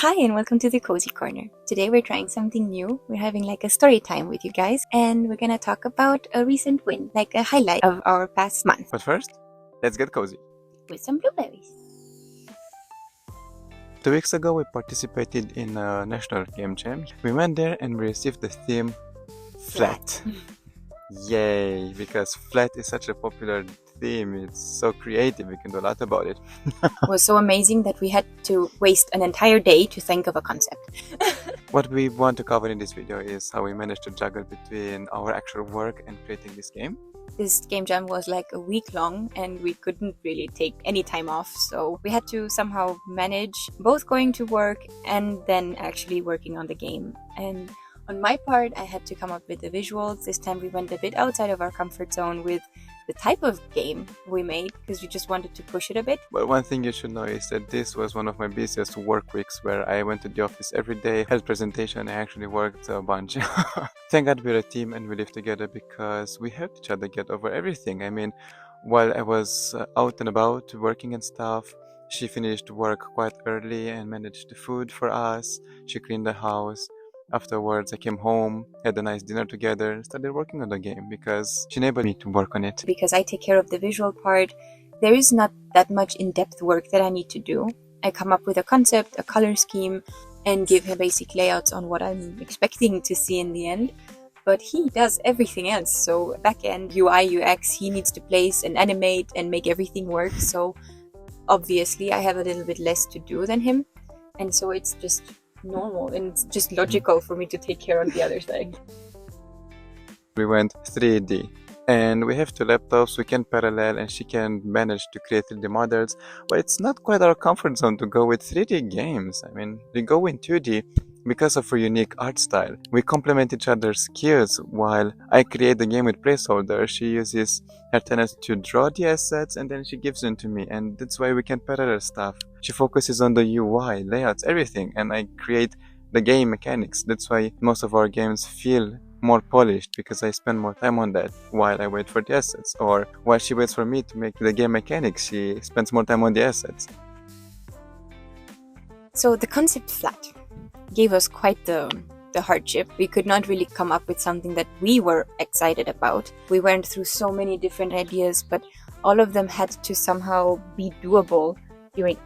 Hi and welcome to the Cozy Corner. Today we're trying something new. We're having like a story time with you guys and we're gonna talk about a recent win, like a highlight of our past month. But first, let's get cozy. With some blueberries. 2 weeks ago we participated in a national game jam. We went there and we received the theme Flat. Yay, because flat is such a popular theme. It's so creative, we can do a lot about it. It was so amazing that we had to waste an entire day to think of a concept. What we want to cover in this video is how we managed to juggle between our actual work and creating this game. This game jam was like a week long and we couldn't really take any time off, so we had to somehow manage both going to work and then actually working on the game. And on my part, I had to come up with the visuals. This time we went a bit outside of our comfort zone with the type of game we made because we just wanted to push it a bit. But one thing you should know is that this was one of my busiest work weeks where I went to the office every day, had presentation, I actually worked a bunch. Thank God we're a team and we live together because we helped each other get over everything. I mean, while I was out and about working and stuff, she finished work quite early and managed the food for us. She cleaned the house. Afterwards, I came home, had a nice dinner together, started working on the game because she enabled me to work on it. Because I take care of the visual part, there is not that much in-depth work that I need to do. I come up with a concept, a color scheme, and give her basic layouts on what I'm expecting to see in the end. But he does everything else. So back-end, UI, UX, he needs to place and animate and make everything work. So obviously I have a little bit less to do than him. And so it's just normal and it's just logical for me to take care of the other side. We went 3D and we have 2 laptops, we can parallel and she can manage to create 3D models, but it's not quite our comfort zone to go with 3D games. I mean, we go in 2D because of her unique art style. We complement each other's skills. While I create the game with placeholders, she uses her talents to draw the assets and then she gives them to me, and that's why we can parallel stuff. She focuses on the UI, layouts, everything, and I create the game mechanics. That's why most of our games feel more polished, because I spend more time on that while I wait for the assets, or while she waits for me to make the game mechanics, she spends more time on the assets. So the concept Flat gave us quite the hardship. We could not really come up with something that we were excited about. We went through so many different ideas, but all of them had to somehow be doable during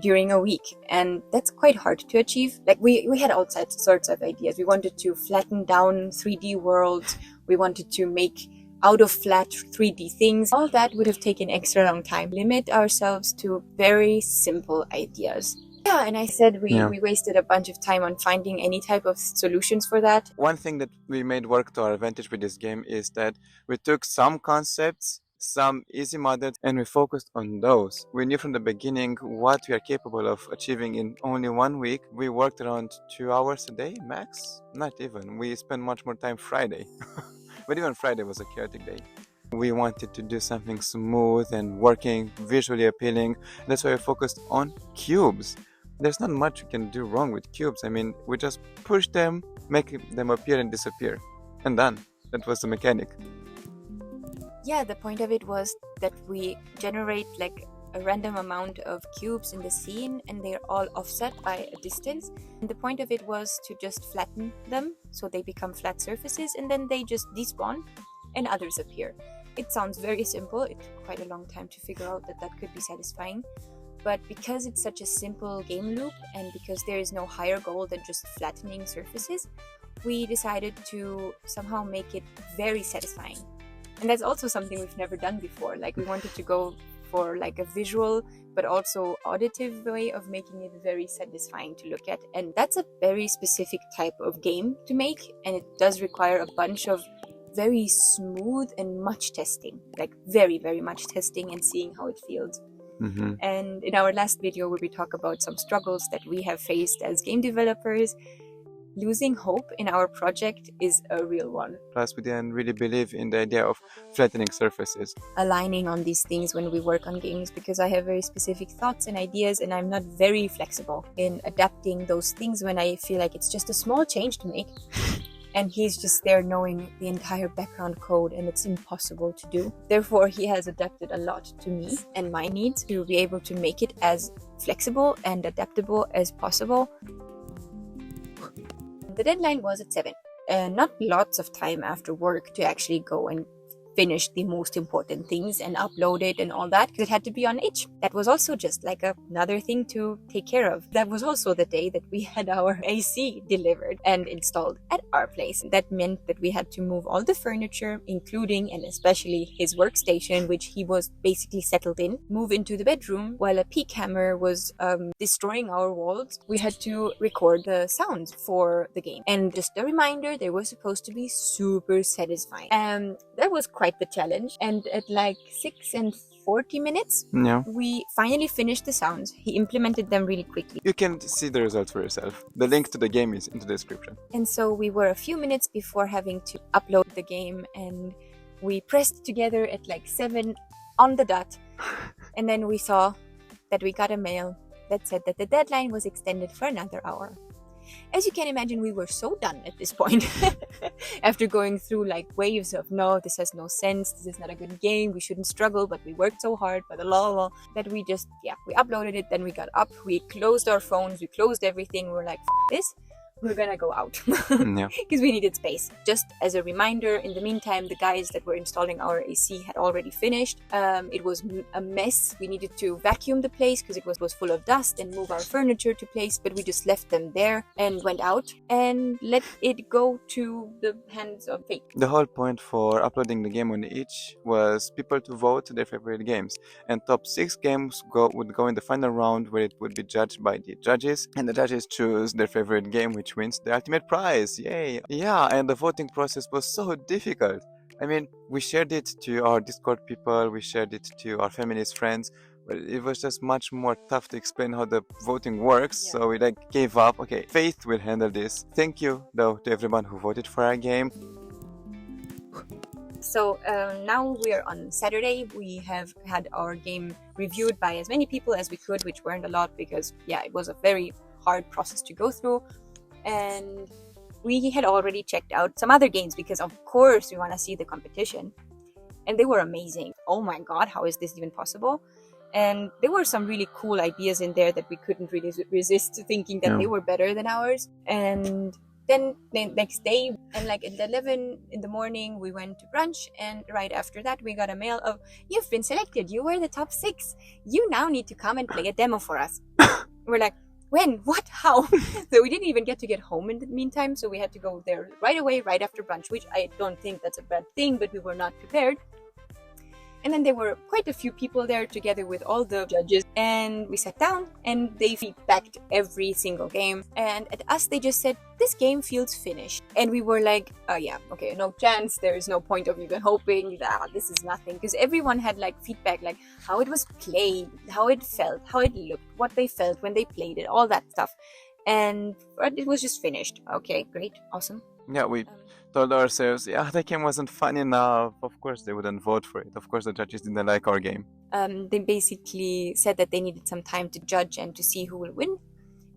during a week, and that's quite hard to achieve. Like we had all sorts of ideas. We wanted to flatten down 3D worlds. We wanted to make out of flat 3D things. All that would have taken extra long time. Limit ourselves to very simple ideas. Yeah, and I said we wasted a bunch of time on finding any type of solutions for that. One thing that we made work to our advantage with this game is that we took some concepts, some easy models, and we focused on those. We knew from the beginning what we are capable of achieving in only 1 week. We worked around 2 hours a day, max? Not even. We spent much more time Friday. But even Friday was a chaotic day. We wanted to do something smooth and working, visually appealing. That's why we focused on cubes. There's not much you can do wrong with cubes. I mean, we just push them, make them appear and disappear. And done. That was the mechanic. Yeah, the point of it was that we generate like a random amount of cubes in the scene and they're all offset by a distance. And the point of it was to just flatten them so they become flat surfaces, and then they just despawn and others appear. It sounds very simple. It took quite a long time to figure out that that could be satisfying. But because it's such a simple game loop and because there is no higher goal than just flattening surfaces, we decided to somehow make it very satisfying. And that's also something we've never done before. Like, we wanted to go for like a visual but also auditive way of making it very satisfying to look at. And that's a very specific type of game to make, and it does require a bunch of very smooth and much testing, like very, very much testing and seeing how it feels. And in our last video where we talk about some struggles that we have faced as game developers, losing hope in our project is a real one. Plus, we didn't really believe in the idea of flattening surfaces. Aligning on these things when we work on games, because I have very specific thoughts and ideas and I'm not very flexible in adapting those things when I feel like it's just a small change to make. and he's just there knowing the entire background code, and it's impossible to do. Therefore, he has adapted a lot to me and my needs to be able to make it as flexible and adaptable as possible. The deadline was at 7. Not lots of time after work to actually go and finish the most important things and upload it and all that, because it had to be on itch. That was also just like another thing to take care of. That was also the day that we had our AC delivered and installed at our place. That meant that we had to move all the furniture, including and especially his workstation, which he was basically settled in, move into the bedroom while a peak hammer was destroying our walls. We had to record the sounds for the game. And just a reminder, they were supposed to be super satisfying. That was quite the challenge, and at like 6:40 minutes, we finally finished the sounds. He implemented them really quickly. You can see the results for yourself. The link to the game is in the description. And so we were a few minutes before having to upload the game, and we pressed together at like 7 on the dot, and then we saw that we got a mail that said that the deadline was extended for another hour. As you can imagine, we were so done at this point after going through like waves of no, this has no sense, this is not a good game, we shouldn't struggle, but we worked so hard, but that we just, we uploaded it, then we got up, we closed our phones, we closed everything, we were like, this, we're gonna go out because we needed space. Just as a reminder, in the meantime, the guys that were installing our AC had already finished. It was a mess. We needed to vacuum the place because it was full of dust and move our furniture to place, but we just left them there and went out and let it go to the hands of fate. The whole point for uploading the game on itch was people to vote their favorite games, and top 6 games would go in the final round, where it would be judged by the judges, and the judges choose their favorite game, which wins the ultimate prize. Yay! Yeah, and the voting process was so difficult. I mean, we shared it to our Discord people, we shared it to our families, friends, but it was just much more tough to explain how the voting works, so we gave up. Okay, Faith will handle this. Thank you, though, to everyone who voted for our game. So now we're on Saturday. We have had our game reviewed by as many people as we could, which weren't a lot because, it was a very hard process to go through. And we had already checked out some other games because of course we want to see the competition, and they were amazing. Oh my god, how is this even possible? And there were some really cool ideas in there that we couldn't really resist thinking that they were better than ours. And then the next day, and like at 11 in the morning, we went to brunch, and right after that we got a mail of, you've been selected, you were the top 6, you now need to come and play a demo for us. We're like, when? What? How? So we didn't even get to get home in the meantime, so we had to go there right away, right after brunch, which I don't think that's a bad thing, but we were not prepared. And then there were quite a few people there together with all the judges, and we sat down and they feedbacked every single game, and at us they just said, this game feels finished. And we were like, okay, no chance, there is no point of even hoping, this is nothing, because everyone had like feedback, like how it was played, how it felt, how it looked, what they felt when they played it, all that stuff. And it was just finished. Okay, great, awesome. Yeah, we told ourselves, the game wasn't fun enough. Of course they wouldn't vote for it. Of course the judges didn't like our game. They basically said that they needed some time to judge and to see who will win.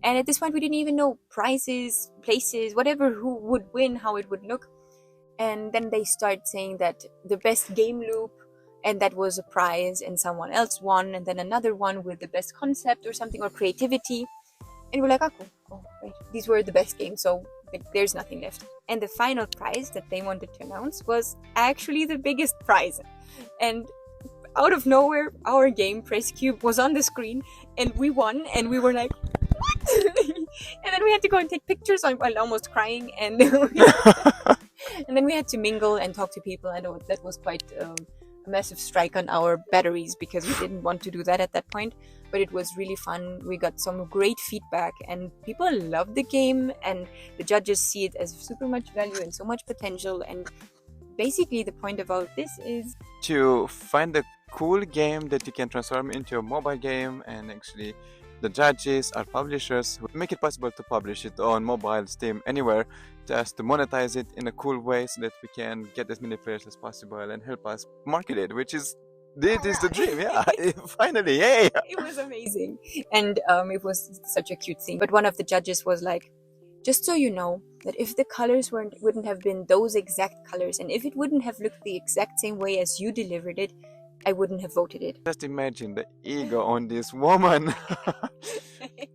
And at this point we didn't even know prizes, places, whatever, who would win, how it would look. And then they start saying that the best game loop, and that was a prize, and someone else won, and then another one with the best concept or something, or creativity. And we're like, cool. Oh, right. These were the best games, so there's nothing left. And the final prize that they wanted to announce was actually the biggest prize. And out of nowhere, our game, Press Cube, was on the screen, and we won, and we were like, what? And then we had to go and take pictures while almost crying, and and then we had to mingle and talk to people. I know that was quite a massive strike on our batteries because we didn't want to do that at that point, but it was really fun. We got some great feedback, and people loved the game, and the judges see it as super much value and so much potential. And basically the point about this is to find a cool game that you can transform into a mobile game, and actually the judges are publishers who make it possible to publish it on mobile, Steam, anywhere, just to monetize it in a cool way so that we can get as many players as possible and help us market it, which is the dream. Finally, yay. It was amazing, and it was such a cute thing. But one of the judges was like, just so you know, that if the colors wouldn't have been those exact colors, and if it wouldn't have looked the exact same way as you delivered it, I wouldn't have voted it. Just imagine the ego on this woman.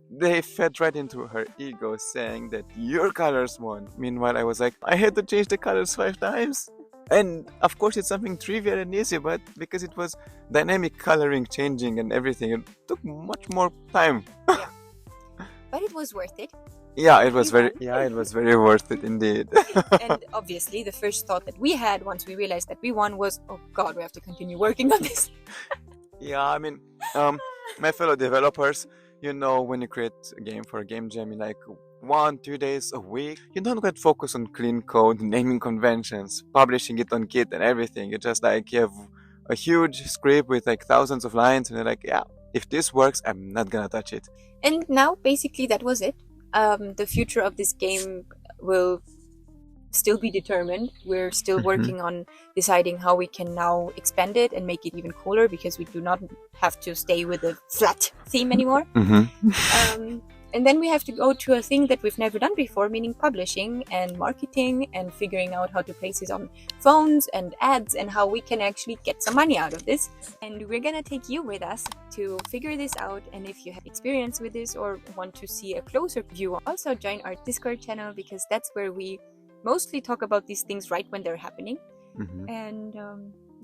They fed right into her ego, saying that your colors won. Meanwhile, I was like, I had to change the colors 5 times. And of course, it's something trivial and easy, but because it was dynamic coloring, changing, and everything, it took much more time. Yeah. But it was worth it. Yeah, it was very worth it indeed. And obviously, the first thought that we had once we realized that we won was, oh god, we have to continue working on this. Yeah, I mean, my fellow developers, when you create a game for a game jam in like 1-2 days a week, you don't get focused on clean code, naming conventions, publishing it on Git and everything. You just like, you have a huge script with like thousands of lines, and you're like, yeah, if this works, I'm not gonna touch it. And now, basically, that was it. The future of this game will still be determined. We're still working on deciding how we can now expand it and make it even cooler, because we do not have to stay with a flat theme anymore. And then we have to go to a thing that we've never done before, meaning publishing and marketing and figuring out how to place it on phones and ads and how we can actually get some money out of this. And we're gonna take you with us to figure this out. And if you have experience with this or want to see a closer view, also join our Discord channel, because that's where we mostly talk about these things right when they're happening. And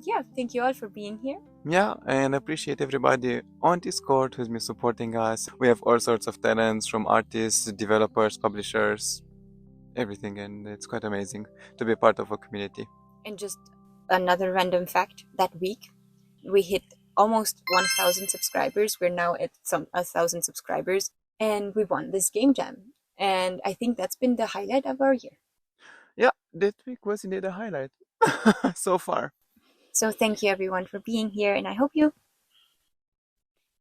yeah, thank you all for being here. Yeah, and appreciate everybody on Discord who's been supporting us. We have all sorts of talents, from artists, developers, publishers, everything, and it's quite amazing to be part of a community. And just another random fact, that week we hit almost 1,000 subscribers. We're now at 1,000 subscribers, and we won this game jam. And I think that's been the highlight of our year. Yeah, that week was indeed a highlight so far. So thank you everyone for being here, and I hope you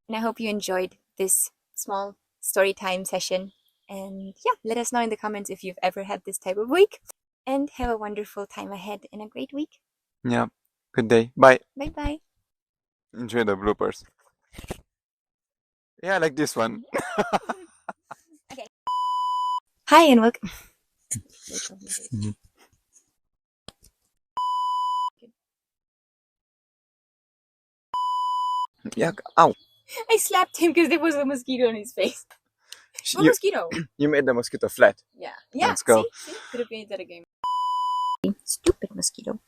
enjoyed this small story time session. And yeah, let us know in the comments if you've ever had this type of week, and have a wonderful time ahead and a great week. Yeah, good day. Bye. Bye bye. Enjoy the bloopers. Yeah, like this one. Okay. Hi and welcome. Yeah, ow. I slapped him because there was a mosquito on his face. What mosquito? You made the mosquito flat. Yeah. Let's go. See? Could have made that a game. Stupid mosquito.